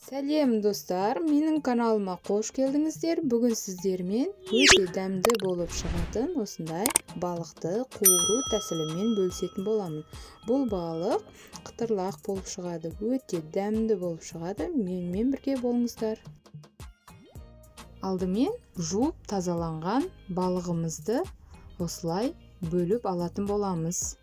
Сәлем достар, менің каналыма қош келдіңіздер. Бүгін сіздермен өте дәмді болып шығатын осындай балықты қуыру тәсілімен бөлісетін боламын. Бұл балық қытырлақ болып шығады, өте дәмді болып шығады. Менімен бірге болыңыздар. Алдымен жуып тазаланған балығымызды осылай бөліп алатын боламыз.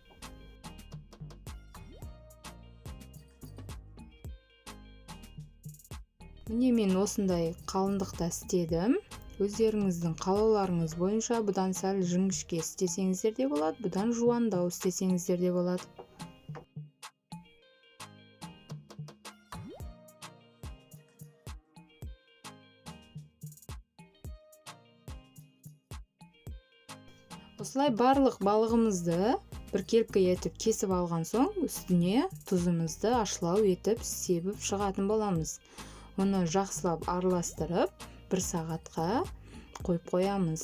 Міне мен осындай қалыңдықта істедім. Өздеріңіздің қалауларыңыз бойынша бұдан сәл жіңішке істесеңіздер де болады, бұдан жуандау істесеңіздер де болады. Осылай барлық балығымызды біркелкі етіп кесіп алған соң, үстіне тұзымызды ашылау етіп себіп шығатын боламыз. Оны жақсылап араластырып, 1 сағатқа қойып қоямыз.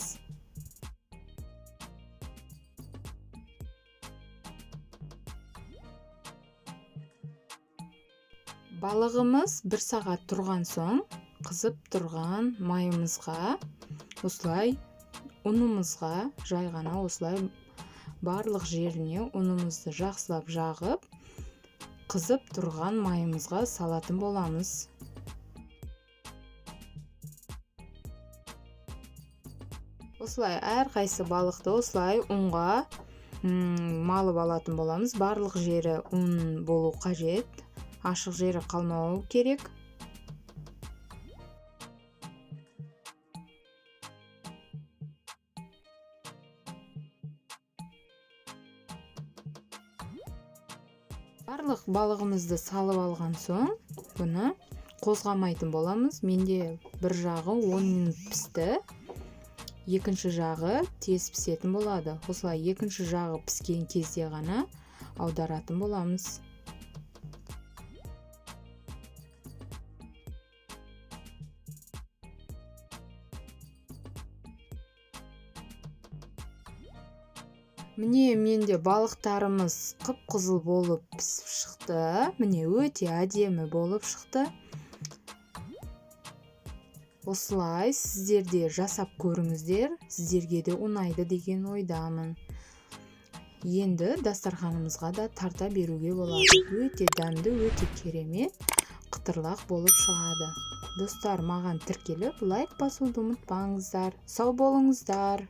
Балығымыз 1 сағат тұрған соң, қызып тұрған майымызға, осылай ұнымызға жай ғана осылай барлық жеріне ұнымызды жақсылап жағып, қызып тұрған майымызға салатын боламыз. Осылай әрқайсы балықты осылай ұнға малып алатын боламыз. Барлық жері ұн болу қажет, ашық жері қалмауы керек. Барлық балығымызды салып алған соң, бұны қозғамайтын боламыз. Менде бір жағы 10 минут пісті. Екінші жағы тез пісетін болады. Осылай екінші жағы піскен кезде ғана аударатын боламыз. Міне менде балықтарымыз қып-қызыл болып пісіп шықты. Міне өте әдемі болып шықты. Осылай сіздерде жасап көріңіздер, сіздерге де ұнайды деген ойдамын. Енді дастарханымызға да тарта беруге болады. Өте дәмді, өте керемет, қытырлақ болып шығады. Достар, маған тіркеліп, лайк басуды ұмытпаңыздар. Сау болыңыздар.